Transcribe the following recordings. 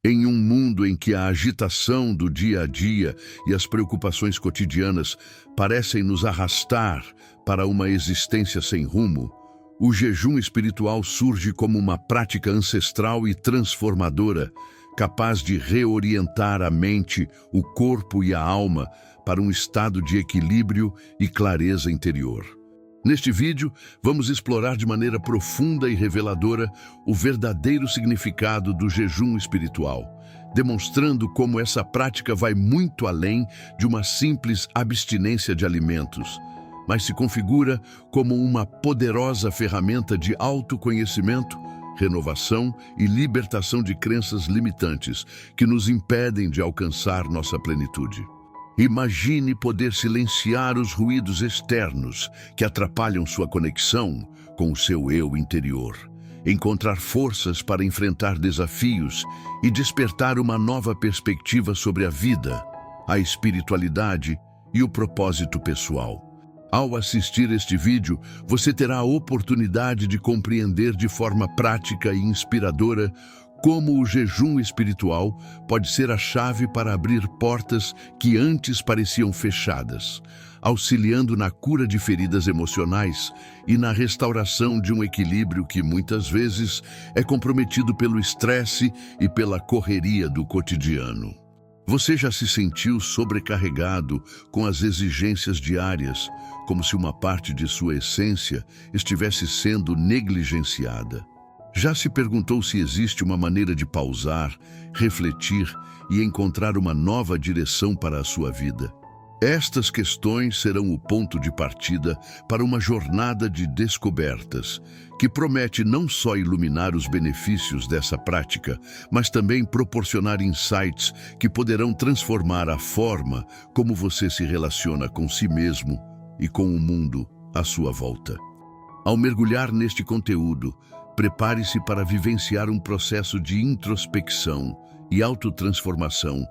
Em um mundo em que a agitação do dia a dia e as preocupações cotidianas parecem nos arrastar para uma existência sem rumo, o jejum espiritual surge como uma prática ancestral e transformadora, capaz de reorientar a mente, o corpo e a alma para um estado de equilíbrio e clareza interior. Neste vídeo, vamos explorar de maneira profunda e reveladora o verdadeiro significado do jejum espiritual, demonstrando como essa prática vai muito além de uma simples abstinência de alimentos, mas se configura como uma poderosa ferramenta de autoconhecimento, renovação e libertação de crenças limitantes que nos impedem de alcançar nossa plenitude. Imagine poder silenciar os ruídos externos que atrapalham sua conexão com o seu eu interior, encontrar forças para enfrentar desafios e despertar uma nova perspectiva sobre a vida, a espiritualidade e o propósito pessoal. Ao assistir este vídeo, você terá a oportunidade de compreender de forma prática e inspiradora como o jejum espiritual pode ser a chave para abrir portas que antes pareciam fechadas, auxiliando na cura de feridas emocionais e na restauração de um equilíbrio que muitas vezes é comprometido pelo estresse e pela correria do cotidiano. Você já se sentiu sobrecarregado com as exigências diárias, como se uma parte de sua essência estivesse sendo negligenciada? Já se perguntou se existe uma maneira de pausar, refletir e encontrar uma nova direção para a sua vida? Estas questões serão o ponto de partida para uma jornada de descobertas, que promete não só iluminar os benefícios dessa prática, mas também proporcionar insights que poderão transformar a forma como você se relaciona com si mesmo e com o mundo à sua volta. Ao mergulhar neste conteúdo, prepare-se para vivenciar um processo de introspecção e autotransformação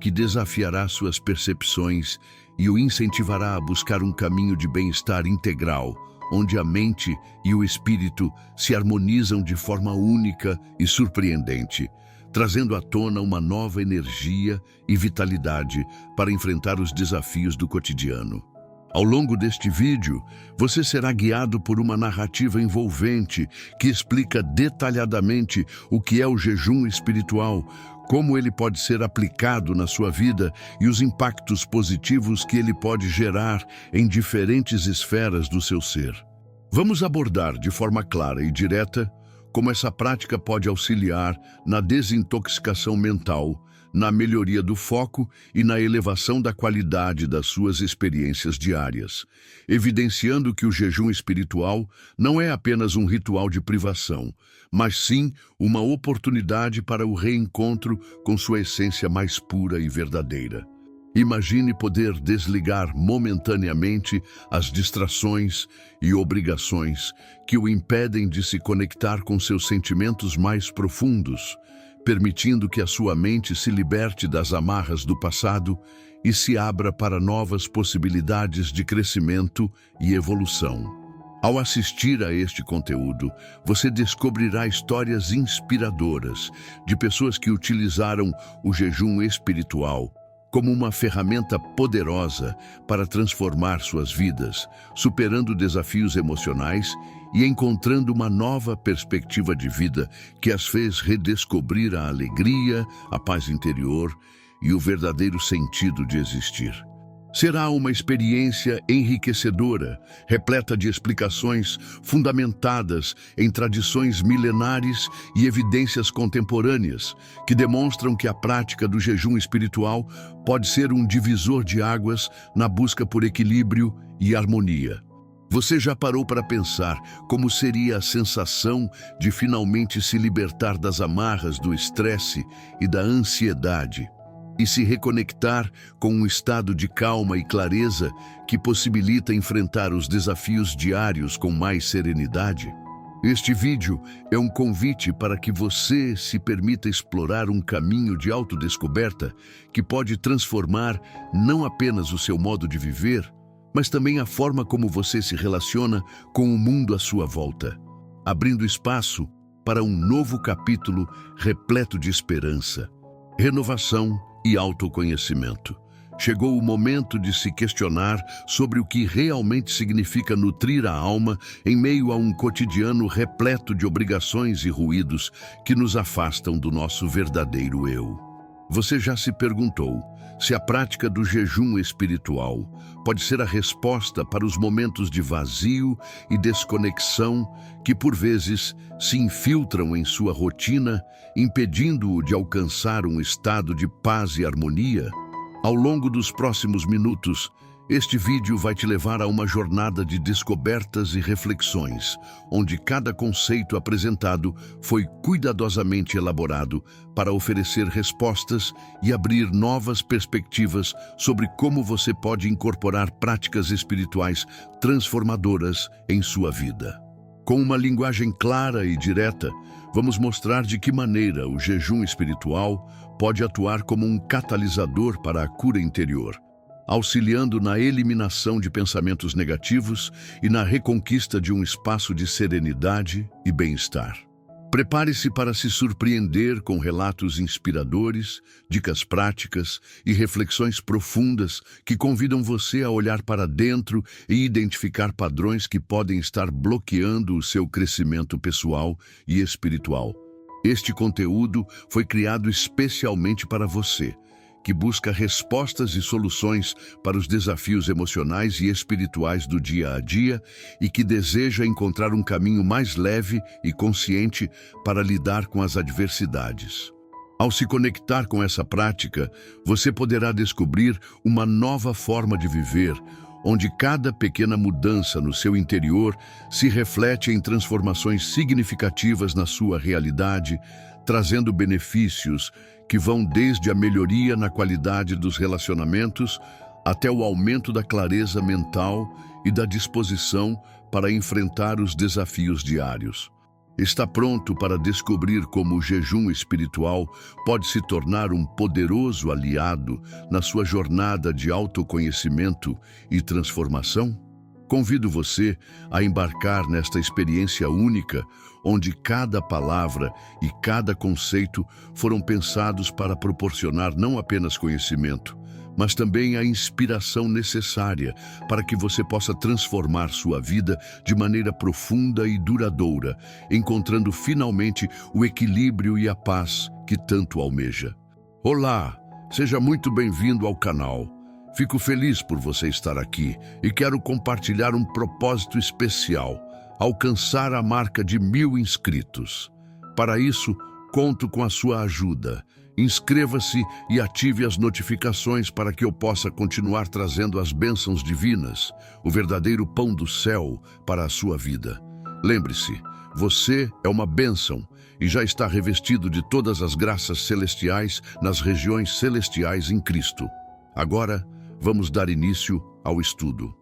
que desafiará suas percepções e o incentivará a buscar um caminho de bem-estar integral, onde a mente e o espírito se harmonizam de forma única e surpreendente, trazendo à tona uma nova energia e vitalidade para enfrentar os desafios do cotidiano. Ao longo deste vídeo, você será guiado por uma narrativa envolvente que explica detalhadamente o que é o jejum espiritual, como ele pode ser aplicado na sua vida e os impactos positivos que ele pode gerar em diferentes esferas do seu ser. Vamos abordar de forma clara e direta como essa prática pode auxiliar na desintoxicação mental, na melhoria do foco e na elevação da qualidade das suas experiências diárias, evidenciando que o jejum espiritual não é apenas um ritual de privação, mas sim uma oportunidade para o reencontro com sua essência mais pura e verdadeira. Imagine poder desligar momentaneamente as distrações e obrigações que o impedem de se conectar com seus sentimentos mais profundos, permitindo que a sua mente se liberte das amarras do passado e se abra para novas possibilidades de crescimento e evolução. Ao assistir a este conteúdo, você descobrirá histórias inspiradoras de pessoas que utilizaram o jejum espiritual como uma ferramenta poderosa para transformar suas vidas, superando desafios emocionais e encontrando uma nova perspectiva de vida que as fez redescobrir a alegria, a paz interior e o verdadeiro sentido de existir. Será uma experiência enriquecedora, repleta de explicações fundamentadas em tradições milenares e evidências contemporâneas, que demonstram que a prática do jejum espiritual pode ser um divisor de águas na busca por equilíbrio e harmonia. Você já parou para pensar como seria a sensação de finalmente se libertar das amarras do estresse e da ansiedade e se reconectar com um estado de calma e clareza que possibilita enfrentar os desafios diários com mais serenidade? Este vídeo é um convite para que você se permita explorar um caminho de autodescoberta que pode transformar não apenas o seu modo de viver, mas também a forma como você se relaciona com o mundo à sua volta, abrindo espaço para um novo capítulo repleto de esperança, renovação e autoconhecimento. Chegou o momento de se questionar sobre o que realmente significa nutrir a alma em meio a um cotidiano repleto de obrigações e ruídos que nos afastam do nosso verdadeiro eu. Você já se perguntou se a prática do jejum espiritual pode ser a resposta para os momentos de vazio e desconexão que, por vezes, se infiltram em sua rotina, impedindo-o de alcançar um estado de paz e harmonia? Ao longo dos próximos minutos, este vídeo vai te levar a uma jornada de descobertas e reflexões, onde cada conceito apresentado foi cuidadosamente elaborado para oferecer respostas e abrir novas perspectivas sobre como você pode incorporar práticas espirituais transformadoras em sua vida. Com uma linguagem clara e direta, vamos mostrar de que maneira o jejum espiritual pode atuar como um catalisador para a cura interior, auxiliando na eliminação de pensamentos negativos e na reconquista de um espaço de serenidade e bem-estar. Prepare-se para se surpreender com relatos inspiradores, dicas práticas e reflexões profundas que convidam você a olhar para dentro e identificar padrões que podem estar bloqueando o seu crescimento pessoal e espiritual. Este conteúdo foi criado especialmente para você, que busca respostas e soluções para os desafios emocionais e espirituais do dia a dia e que deseja encontrar um caminho mais leve e consciente para lidar com as adversidades. Ao se conectar com essa prática, você poderá descobrir uma nova forma de viver, onde cada pequena mudança no seu interior se reflete em transformações significativas na sua realidade, trazendo benefícios que vão desde a melhoria na qualidade dos relacionamentos até o aumento da clareza mental e da disposição para enfrentar os desafios diários. Está pronto para descobrir como o jejum espiritual pode se tornar um poderoso aliado na sua jornada de autoconhecimento e transformação? Convido você a embarcar nesta experiência única, onde cada palavra e cada conceito foram pensados para proporcionar não apenas conhecimento, mas também a inspiração necessária para que você possa transformar sua vida de maneira profunda e duradoura, encontrando finalmente o equilíbrio e a paz que tanto almeja. Olá, seja muito bem-vindo ao canal. Fico feliz por você estar aqui e quero compartilhar um propósito especial: alcançar a marca de 1000 inscritos. Para isso, conto com a sua ajuda. Inscreva-se e ative as notificações para que eu possa continuar trazendo as bênçãos divinas, o verdadeiro pão do céu para a sua vida. Lembre-se, você é uma bênção e já está revestido de todas as graças celestiais nas regiões celestiais em Cristo. Agora, vamos dar início ao estudo.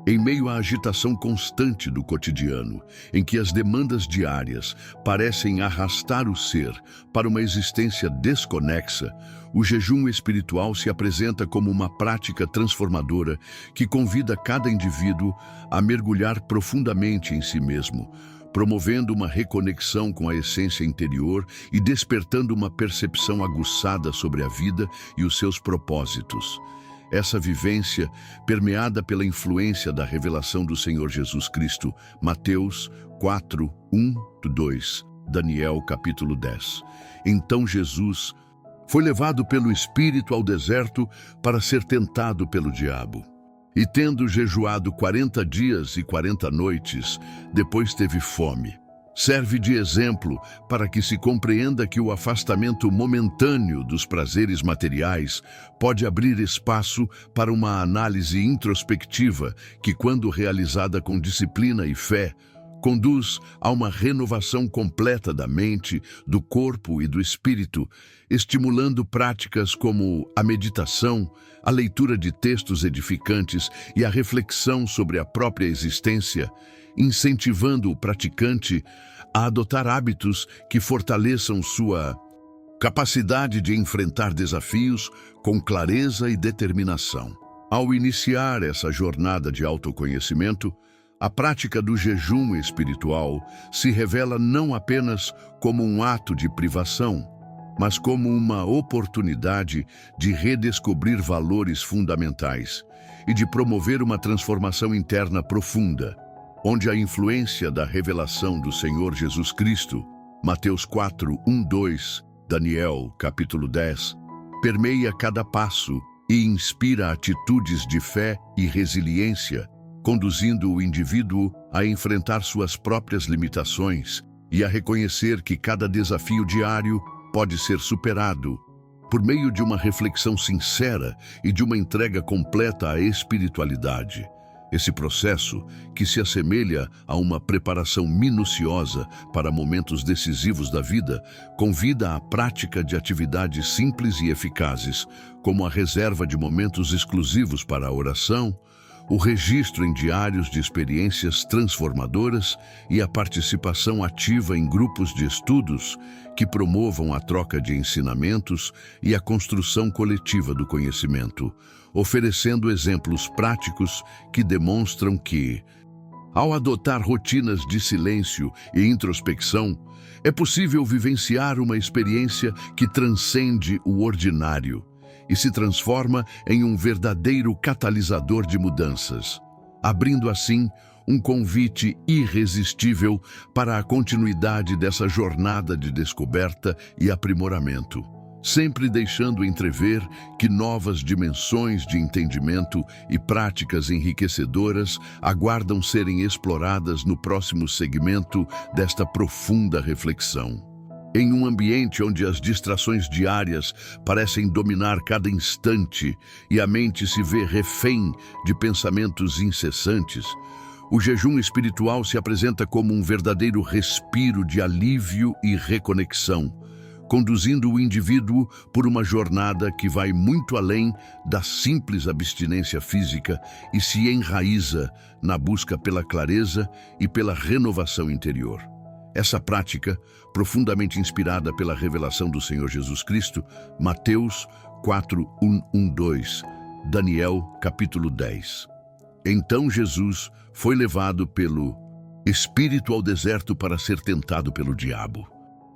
Em meio à agitação constante do cotidiano, em que as demandas diárias parecem arrastar o ser para uma existência desconexa, o jejum espiritual se apresenta como uma prática transformadora que convida cada indivíduo a mergulhar profundamente em si mesmo, promovendo uma reconexão com a essência interior e despertando uma percepção aguçada sobre a vida e os seus propósitos. Essa vivência, permeada pela influência da revelação do Senhor Jesus Cristo, Mateus 4, 1-2, Daniel capítulo 10. Então Jesus foi levado pelo Espírito ao deserto para ser tentado pelo diabo. E tendo jejuado 40 dias e 40 noites, depois teve fome. Serve de exemplo para que se compreenda que o afastamento momentâneo dos prazeres materiais pode abrir espaço para uma análise introspectiva que, quando realizada com disciplina e fé, conduz a uma renovação completa da mente, do corpo e do espírito, estimulando práticas como a meditação, a leitura de textos edificantes e a reflexão sobre a própria existência, incentivando o praticante a adotar hábitos que fortaleçam sua capacidade de enfrentar desafios com clareza e determinação. Ao iniciar essa jornada de autoconhecimento, A prática do jejum espiritual se revela não apenas como um ato de privação, mas como uma oportunidade de redescobrir valores fundamentais e de promover uma transformação interna profunda, onde a influência da revelação do Senhor Jesus Cristo, Mateus 4, 1, 2, Daniel, capítulo 10, permeia cada passo e inspira atitudes de fé e resiliência, conduzindo o indivíduo a enfrentar suas próprias limitações e a reconhecer que cada desafio diário pode ser superado por meio de uma reflexão sincera e de uma entrega completa à espiritualidade. Esse processo, que se assemelha a uma preparação minuciosa para momentos decisivos da vida, convida à prática de atividades simples e eficazes, como a reserva de momentos exclusivos para a oração, o registro em diários de experiências transformadoras e a participação ativa em grupos de estudos que promovam a troca de ensinamentos e a construção coletiva do conhecimento, oferecendo exemplos práticos que demonstram que, ao adotar rotinas de silêncio e introspecção, é possível vivenciar uma experiência que transcende o ordinário e se transforma em um verdadeiro catalisador de mudanças, abrindo assim um convite irresistível para a continuidade dessa jornada de descoberta e aprimoramento, sempre deixando entrever que novas dimensões de entendimento e práticas enriquecedoras aguardam serem exploradas no próximo segmento desta profunda reflexão. Em um ambiente onde as distrações diárias parecem dominar cada instante e a mente se vê refém de pensamentos incessantes, o jejum espiritual se apresenta como um verdadeiro respiro de alívio e reconexão, conduzindo o indivíduo por uma jornada que vai muito além da simples abstinência física e se enraiza na busca pela clareza e pela renovação interior. Essa prática, profundamente inspirada pela revelação do Senhor Jesus Cristo, Mateus 4, 1, 2, Daniel, capítulo 10. Então Jesus foi levado pelo Espírito ao deserto para ser tentado pelo diabo.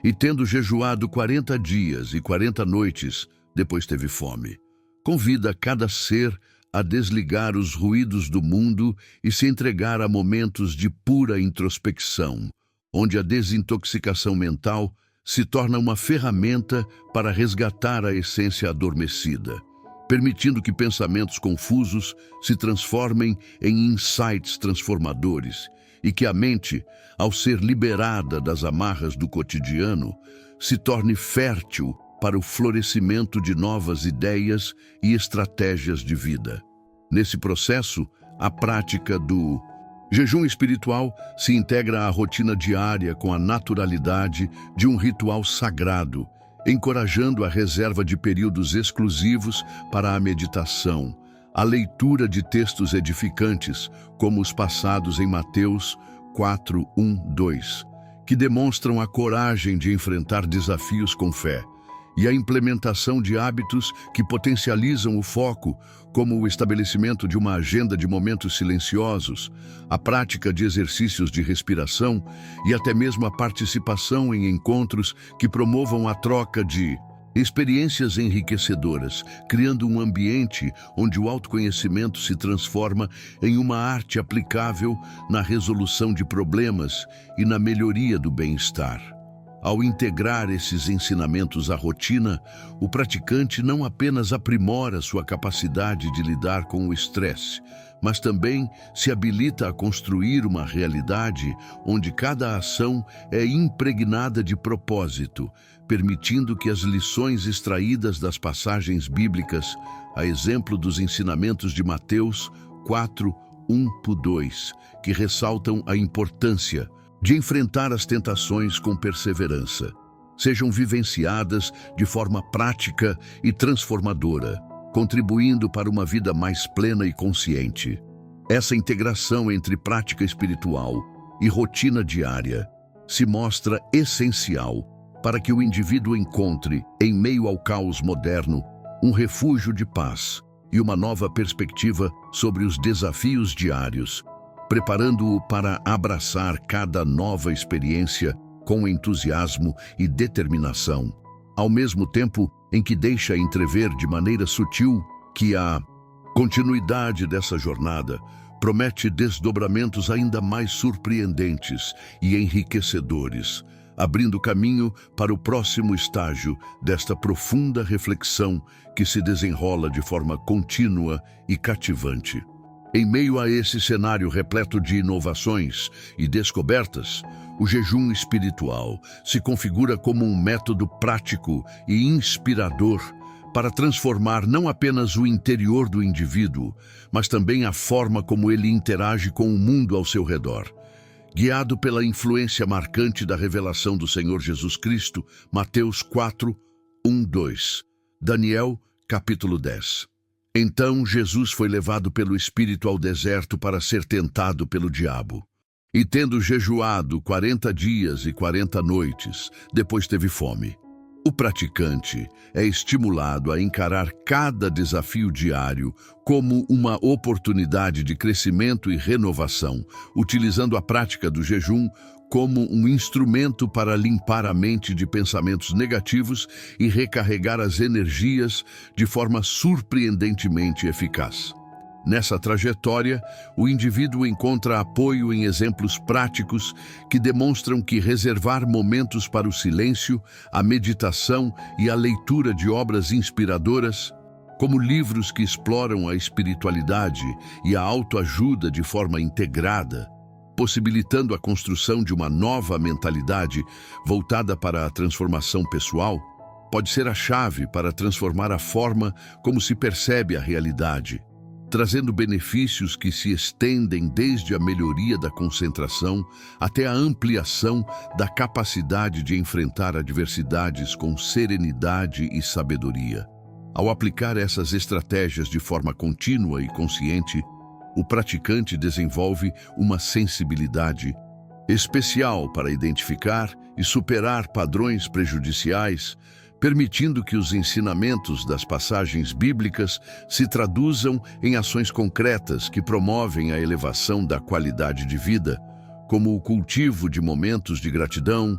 E tendo jejuado 40 dias e 40 noites, depois teve fome. Convida cada ser a desligar os ruídos do mundo e se entregar a momentos de pura introspecção, onde a desintoxicação mental se torna uma ferramenta para resgatar a essência adormecida, permitindo que pensamentos confusos se transformem em insights transformadores e que a mente, ao ser liberada das amarras do cotidiano, se torne fértil para o florescimento de novas ideias e estratégias de vida. Nesse processo, a prática do jejum espiritual se integra à rotina diária com a naturalidade de um ritual sagrado, encorajando a reserva de períodos exclusivos para a meditação, a leitura de textos edificantes, como os passados em Mateus 4, 1, 2, que demonstram a coragem de enfrentar desafios com fé, e a implementação de hábitos que potencializam o foco, como o estabelecimento de uma agenda de momentos silenciosos, a prática de exercícios de respiração e até mesmo a participação em encontros que promovam a troca de experiências enriquecedoras, criando um ambiente onde o autoconhecimento se transforma em uma arte aplicável na resolução de problemas e na melhoria do bem-estar. Ao integrar esses ensinamentos à rotina, o praticante não apenas aprimora sua capacidade de lidar com o estresse, mas também se habilita a construir uma realidade onde cada ação é impregnada de propósito, permitindo que as lições extraídas das passagens bíblicas, a exemplo dos ensinamentos de Mateus 4, 1-2, que ressaltam a importância de enfrentar as tentações com perseverança, sejam vivenciadas de forma prática e transformadora, contribuindo para uma vida mais plena e consciente. Essa integração entre prática espiritual e rotina diária se mostra essencial para que o indivíduo encontre, em meio ao caos moderno, um refúgio de paz e uma nova perspectiva sobre os desafios diários, preparando-o para abraçar cada nova experiência com entusiasmo e determinação, ao mesmo tempo em que deixa entrever de maneira sutil que a continuidade dessa jornada promete desdobramentos ainda mais surpreendentes e enriquecedores, abrindo caminho para o próximo estágio desta profunda reflexão que se desenrola de forma contínua e cativante. Em meio a esse cenário repleto de inovações e descobertas, o jejum espiritual se configura como um método prático e inspirador para transformar não apenas o interior do indivíduo, mas também a forma como ele interage com o mundo ao seu redor. Guiado pela influência marcante da revelação do Senhor Jesus Cristo, Mateus 4, 1, 2, Daniel, capítulo 10. Então Jesus foi levado pelo Espírito ao deserto para ser tentado pelo diabo. E tendo jejuado 40 dias e 40 noites, depois teve fome. O praticante é estimulado a encarar cada desafio diário como uma oportunidade de crescimento e renovação, utilizando a prática do jejum como um instrumento para limpar a mente de pensamentos negativos e recarregar as energias de forma surpreendentemente eficaz. Nessa trajetória, o indivíduo encontra apoio em exemplos práticos que demonstram que reservar momentos para o silêncio, a meditação e a leitura de obras inspiradoras, como livros que exploram a espiritualidade e a autoajuda de forma integrada, possibilitando a construção de uma nova mentalidade voltada para a transformação pessoal, pode ser a chave para transformar a forma como se percebe a realidade, trazendo benefícios que se estendem desde a melhoria da concentração até a ampliação da capacidade de enfrentar adversidades com serenidade e sabedoria. Ao aplicar essas estratégias de forma contínua e consciente, o praticante desenvolve uma sensibilidade especial para identificar e superar padrões prejudiciais, permitindo que os ensinamentos das passagens bíblicas se traduzam em ações concretas que promovem a elevação da qualidade de vida, como o cultivo de momentos de gratidão,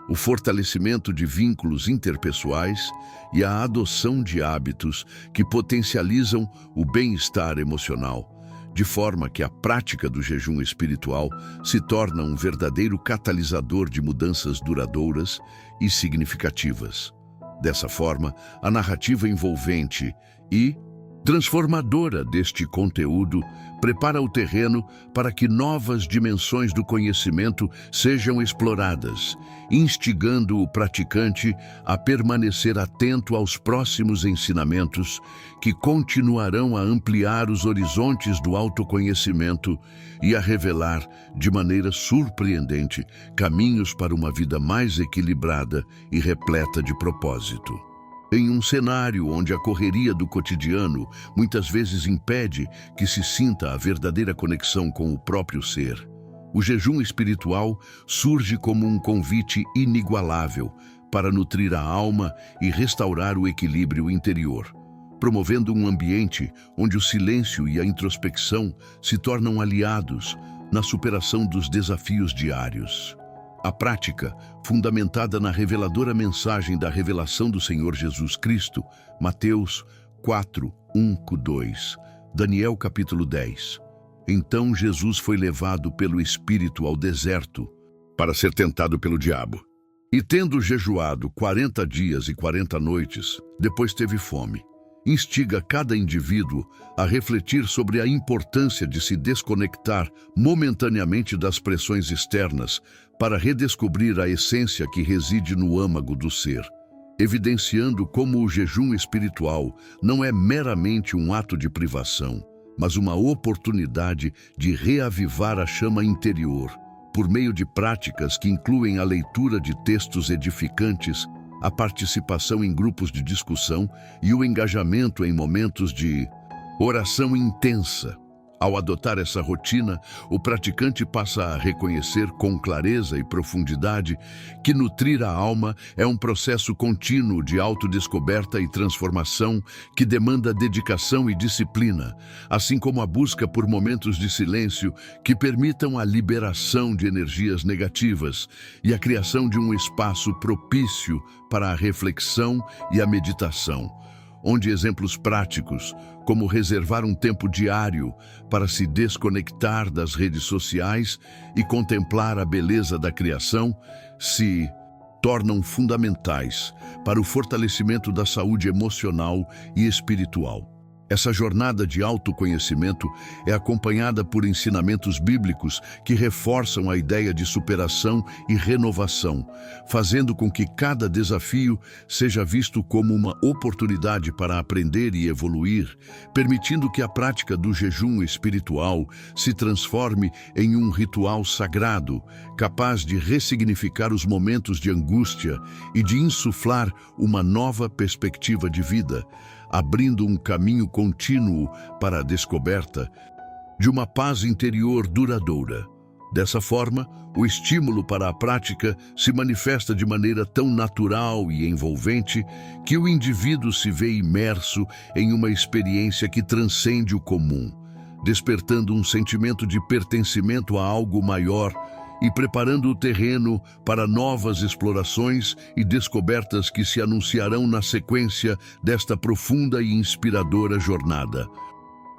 o fortalecimento de vínculos interpessoais e a adoção de hábitos que potencializam o bem-estar emocional, de forma que a prática do jejum espiritual se torna um verdadeiro catalisador de mudanças duradouras e significativas. Dessa forma, a narrativa envolvente e transformadora deste conteúdo prepara o terreno para que novas dimensões do conhecimento sejam exploradas, instigando o praticante a permanecer atento aos próximos ensinamentos que continuarão a ampliar os horizontes do autoconhecimento e a revelar, de maneira surpreendente, caminhos para uma vida mais equilibrada e repleta de propósito. Em um cenário onde a correria do cotidiano muitas vezes impede que se sinta a verdadeira conexão com o próprio ser, o jejum espiritual surge como um convite inigualável para nutrir a alma e restaurar o equilíbrio interior, promovendo um ambiente onde o silêncio e a introspecção se tornam aliados na superação dos desafios diários. A prática, fundamentada na reveladora mensagem da revelação do Senhor Jesus Cristo, Mateus 4, 1, 2, Daniel capítulo 10. Então Jesus foi levado pelo Espírito ao deserto para ser tentado pelo diabo. E tendo jejuado 40 dias e 40 noites, depois teve fome. Instiga cada indivíduo a refletir sobre a importância de se desconectar momentaneamente das pressões externas para redescobrir a essência que reside no âmago do ser, evidenciando como o jejum espiritual não é meramente um ato de privação, mas uma oportunidade de reavivar a chama interior, por meio de práticas que incluem a leitura de textos edificantes, a participação em grupos de discussão e o engajamento em momentos de oração intensa. Ao adotar essa rotina, o praticante passa a reconhecer com clareza e profundidade que nutrir a alma é um processo contínuo de autodescoberta e transformação que demanda dedicação e disciplina, assim como a busca por momentos de silêncio que permitam a liberação de energias negativas e a criação de um espaço propício para a reflexão e a meditação, onde exemplos práticos, como reservar um tempo diário para se desconectar das redes sociais e contemplar a beleza da criação, se tornam fundamentais para o fortalecimento da saúde emocional e espiritual. Essa jornada de autoconhecimento é acompanhada por ensinamentos bíblicos que reforçam a ideia de superação e renovação, fazendo com que cada desafio seja visto como uma oportunidade para aprender e evoluir, permitindo que a prática do jejum espiritual se transforme em um ritual sagrado, capaz de ressignificar os momentos de angústia e de insuflar uma nova perspectiva de vida, abrindo um caminho contínuo para a descoberta de uma paz interior duradoura. Dessa forma, o estímulo para a prática se manifesta de maneira tão natural e envolvente que o indivíduo se vê imerso em uma experiência que transcende o comum, despertando um sentimento de pertencimento a algo maior e preparando o terreno para novas explorações e descobertas que se anunciarão na sequência desta profunda e inspiradora jornada.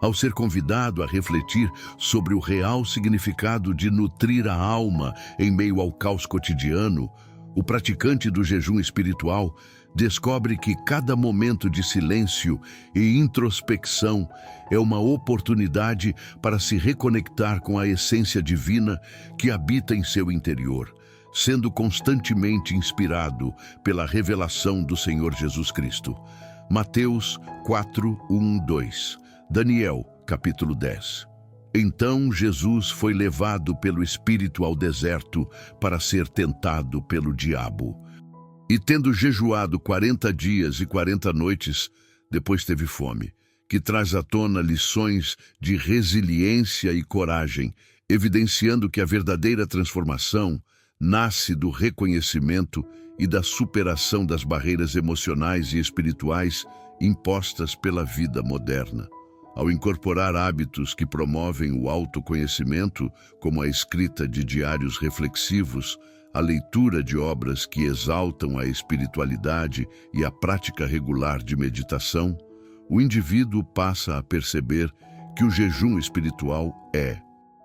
Ao ser convidado a refletir sobre o real significado de nutrir a alma em meio ao caos cotidiano, o praticante do jejum espiritual descobre que cada momento de silêncio e introspecção é uma oportunidade para se reconectar com a essência divina que habita em seu interior, sendo constantemente inspirado pela revelação do Senhor Jesus Cristo. Mateus 4, 1, 2. Daniel, capítulo 10. Então Jesus foi levado pelo Espírito ao deserto para ser tentado pelo diabo. E tendo jejuado 40 dias e 40 noites, depois teve fome, que traz à tona lições de resiliência e coragem, evidenciando que a verdadeira transformação nasce do reconhecimento e da superação das barreiras emocionais e espirituais impostas pela vida moderna. Ao incorporar hábitos que promovem o autoconhecimento, como a escrita de diários reflexivos, a leitura de obras que exaltam a espiritualidade e a prática regular de meditação, o indivíduo passa a perceber que o jejum espiritual é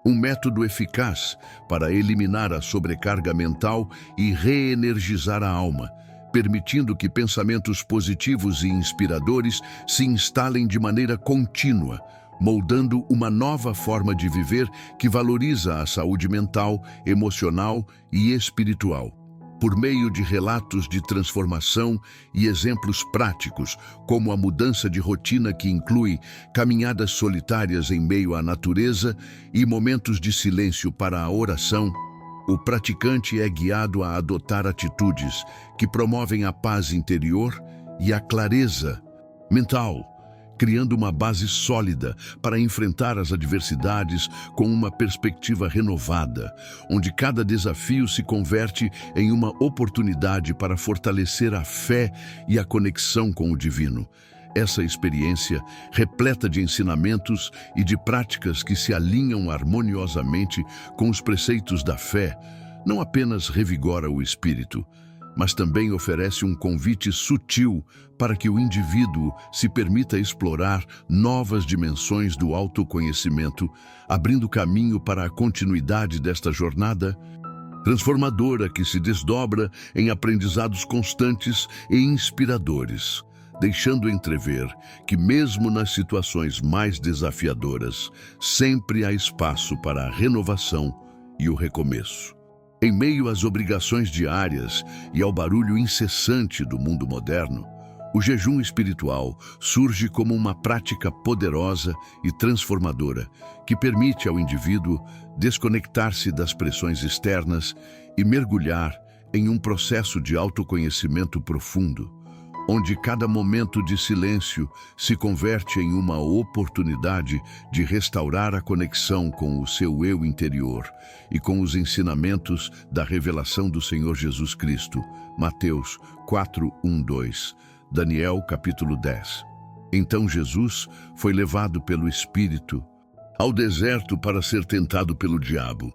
um método eficaz para eliminar a sobrecarga mental e reenergizar a alma, permitindo que pensamentos positivos e inspiradores se instalem de maneira contínua, moldando uma nova forma de viver que valoriza a saúde mental, emocional e espiritual. Por meio de relatos de transformação e exemplos práticos, como a mudança de rotina que inclui caminhadas solitárias em meio à natureza e momentos de silêncio para a oração, o praticante é guiado a adotar atitudes que promovem a paz interior e a clareza mental, criando uma base sólida para enfrentar as adversidades com uma perspectiva renovada, onde cada desafio se converte em uma oportunidade para fortalecer a fé e a conexão com o divino. Essa experiência, repleta de ensinamentos e de práticas que se alinham harmoniosamente com os preceitos da fé, não apenas revigora o espírito, mas também oferece um convite sutil para que o indivíduo se permita explorar novas dimensões do autoconhecimento, abrindo caminho para a continuidade desta jornada transformadora que se desdobra em aprendizados constantes e inspiradores, deixando entrever que mesmo nas situações mais desafiadoras, sempre há espaço para a renovação e o recomeço. Em meio às obrigações diárias e ao barulho incessante do mundo moderno, o jejum espiritual surge como uma prática poderosa e transformadora que permite ao indivíduo desconectar-se das pressões externas e mergulhar em um processo de autoconhecimento profundo, onde cada momento de silêncio se converte em uma oportunidade de restaurar a conexão com o seu eu interior e com os ensinamentos da revelação do Senhor Jesus Cristo. Mateus 4:1-2, Daniel capítulo 10. Então Jesus foi levado pelo Espírito ao deserto para ser tentado pelo diabo.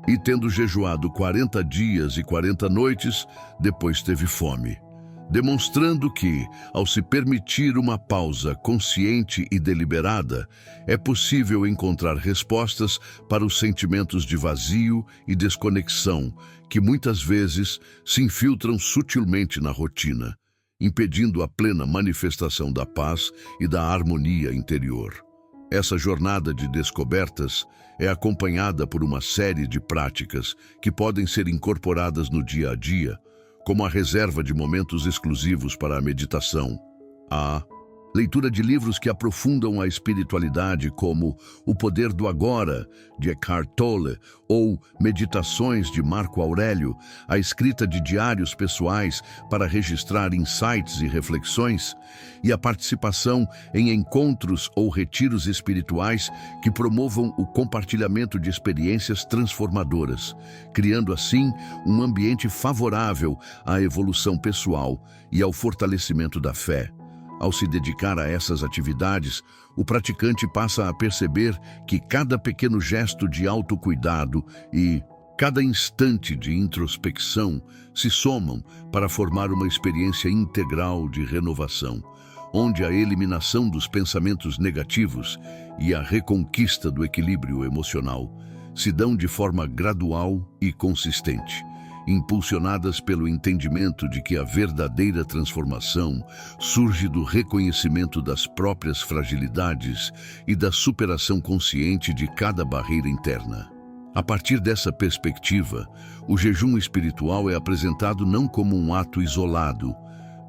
E tendo jejuado 40 dias e 40 noites, depois teve fome. Demonstrando que, ao se permitir uma pausa consciente e deliberada, é possível encontrar respostas para os sentimentos de vazio e desconexão que muitas vezes se infiltram sutilmente na rotina, impedindo a plena manifestação da paz e da harmonia interior. Essa jornada de descobertas é acompanhada por uma série de práticas que podem ser incorporadas no dia a dia, como a reserva de momentos exclusivos para a meditação, a leitura de livros que aprofundam a espiritualidade, como O Poder do Agora, de Eckhart Tolle, ou Meditações, de Marco Aurélio, a escrita de diários pessoais para registrar insights e reflexões, e a participação em encontros ou retiros espirituais que promovam o compartilhamento de experiências transformadoras, criando assim um ambiente favorável à evolução pessoal e ao fortalecimento da fé. Ao se dedicar a essas atividades, o praticante passa a perceber que cada pequeno gesto de autocuidado e cada instante de introspecção se somam para formar uma experiência integral de renovação, onde a eliminação dos pensamentos negativos e a reconquista do equilíbrio emocional se dão de forma gradual e consistente, impulsionadas pelo entendimento de que a verdadeira transformação surge do reconhecimento das próprias fragilidades e da superação consciente de cada barreira interna. A partir dessa perspectiva, o jejum espiritual é apresentado não como um ato isolado,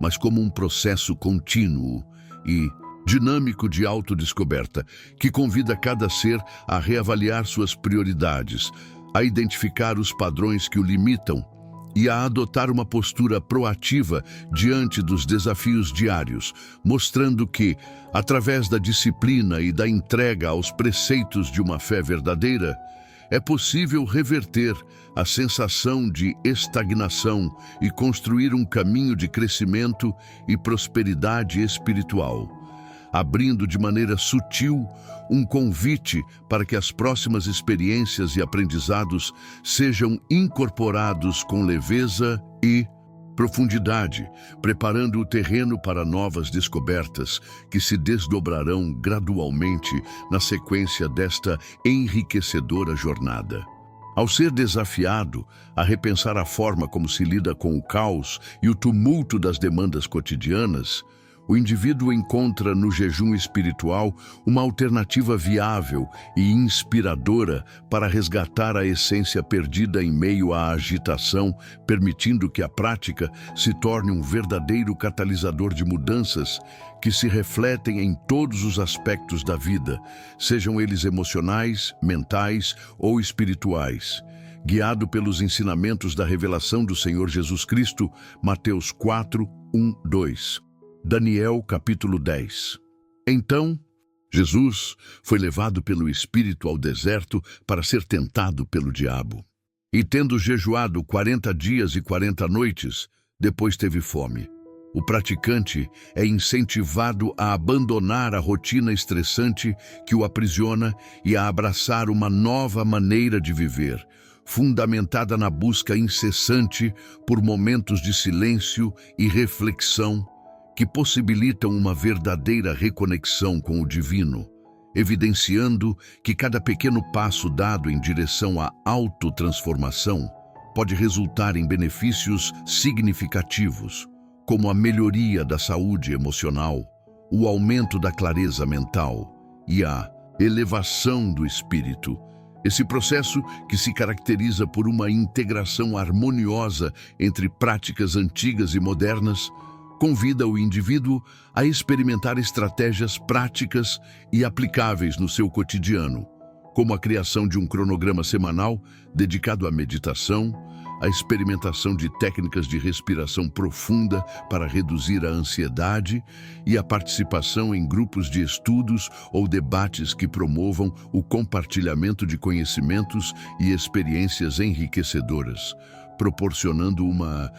mas como um processo contínuo e dinâmico de autodescoberta que convida cada ser a reavaliar suas prioridades, a identificar os padrões que o limitam e a adotar uma postura proativa diante dos desafios diários, mostrando que, através da disciplina e da entrega aos preceitos de uma fé verdadeira, é possível reverter a sensação de estagnação e construir um caminho de crescimento e prosperidade espiritual, abrindo de maneira sutil um convite para que as próximas experiências e aprendizados sejam incorporados com leveza e profundidade, preparando o terreno para novas descobertas que se desdobrarão gradualmente na sequência desta enriquecedora jornada. Ao ser desafiado a repensar a forma como se lida com o caos e o tumulto das demandas cotidianas, o indivíduo encontra no jejum espiritual uma alternativa viável e inspiradora para resgatar a essência perdida em meio à agitação, permitindo que a prática se torne um verdadeiro catalisador de mudanças que se refletem em todos os aspectos da vida, sejam eles emocionais, mentais ou espirituais. Guiado pelos ensinamentos da revelação do Senhor Jesus Cristo, Mateus 4:1-2. Daniel capítulo 10. Então, Jesus foi levado pelo Espírito ao deserto para ser tentado pelo diabo. E tendo jejuado 40 dias e 40 noites, depois teve fome. O praticante é incentivado a abandonar a rotina estressante que o aprisiona e a abraçar uma nova maneira de viver, fundamentada na busca incessante por momentos de silêncio e reflexão que possibilitam uma verdadeira reconexão com o divino, evidenciando que cada pequeno passo dado em direção à autotransformação pode resultar em benefícios significativos, como a melhoria da saúde emocional, o aumento da clareza mental e a elevação do espírito. Esse processo, que se caracteriza por uma integração harmoniosa entre práticas antigas e modernas, convida o indivíduo a experimentar estratégias práticas e aplicáveis no seu cotidiano, como a criação de um cronograma semanal dedicado à meditação, a experimentação de técnicas de respiração profunda para reduzir a ansiedade e a participação em grupos de estudos ou debates que promovam o compartilhamento de conhecimentos e experiências enriquecedoras, proporcionando uma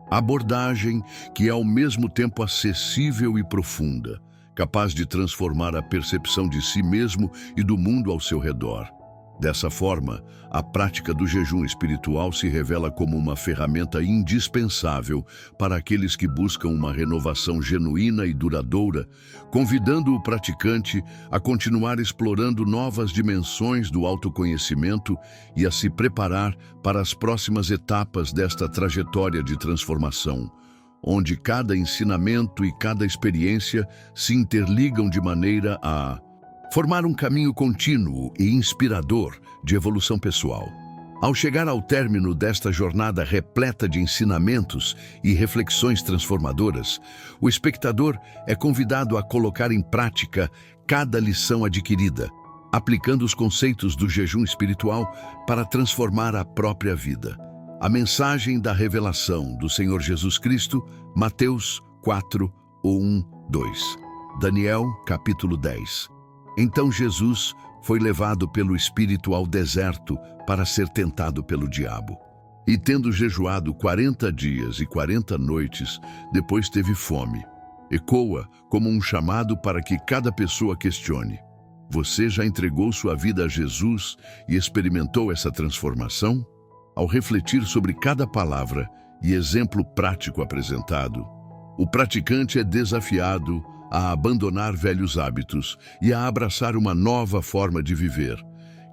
abordagem que é ao mesmo tempo acessível e profunda, capaz de transformar a percepção de si mesmo e do mundo ao seu redor. Dessa forma, a prática do jejum espiritual se revela como uma ferramenta indispensável para aqueles que buscam uma renovação genuína e duradoura, convidando o praticante a continuar explorando novas dimensões do autoconhecimento e a se preparar para as próximas etapas desta trajetória de transformação, onde cada ensinamento e cada experiência se interligam de maneira a formar um caminho contínuo e inspirador de evolução pessoal. Ao chegar ao término desta jornada repleta de ensinamentos e reflexões transformadoras, o espectador é convidado a colocar em prática cada lição adquirida, aplicando os conceitos do jejum espiritual para transformar a própria vida. A mensagem da revelação do Senhor Jesus Cristo, Mateus 4, 1, 2. Daniel, capítulo 10. Então Jesus foi levado pelo Espírito ao deserto para ser tentado pelo diabo. E tendo jejuado 40 dias e 40 noites, depois teve fome. Ecoa como um chamado para que cada pessoa questione: você já entregou sua vida a Jesus e experimentou essa transformação? Ao refletir sobre cada palavra e exemplo prático apresentado, o praticante é desafiado a abandonar velhos hábitos e a abraçar uma nova forma de viver,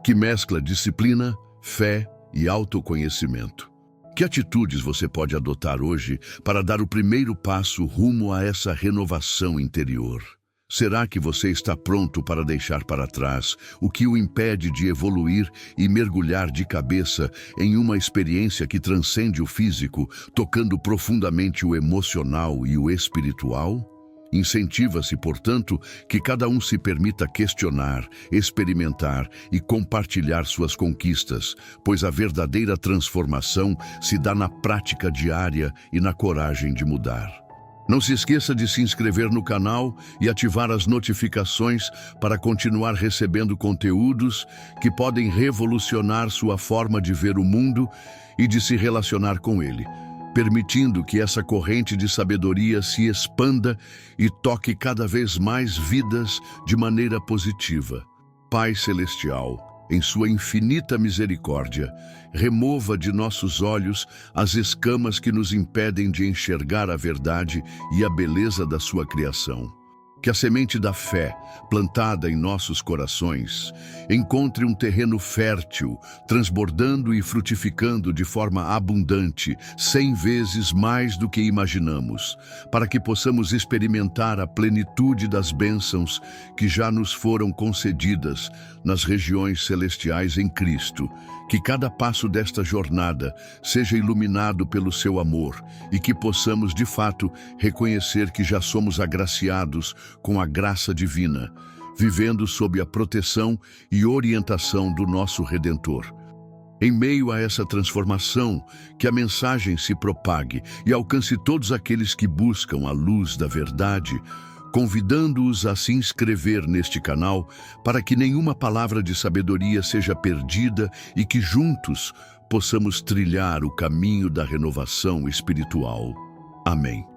que mescla disciplina, fé e autoconhecimento. Que atitudes você pode adotar hoje para dar o primeiro passo rumo a essa renovação interior? Será que você está pronto para deixar para trás o que o impede de evoluir e mergulhar de cabeça em uma experiência que transcende o físico, tocando profundamente o emocional e o espiritual? Incentiva-se, portanto, que cada um se permita questionar, experimentar e compartilhar suas conquistas, pois a verdadeira transformação se dá na prática diária e na coragem de mudar. Não se esqueça de se inscrever no canal e ativar as notificações para continuar recebendo conteúdos que podem revolucionar sua forma de ver o mundo e de se relacionar com ele, permitindo que essa corrente de sabedoria se expanda e toque cada vez mais vidas de maneira positiva. Pai Celestial, em sua infinita misericórdia, remova de nossos olhos as escamas que nos impedem de enxergar a verdade e a beleza da sua criação. Que a semente da fé, plantada em nossos corações, encontre um terreno fértil, transbordando e frutificando de forma abundante, 100 vezes mais do que imaginamos, para que possamos experimentar a plenitude das bênçãos que já nos foram concedidas nas regiões celestiais em Cristo. Que cada passo desta jornada seja iluminado pelo seu amor e que possamos, de fato, reconhecer que já somos agraciados com a graça divina, vivendo sob a proteção e orientação do nosso Redentor. Em meio a essa transformação, que a mensagem se propague e alcance todos aqueles que buscam a luz da verdade, convidando-os a se inscrever neste canal para que nenhuma palavra de sabedoria seja perdida e que juntos possamos trilhar o caminho da renovação espiritual. Amém.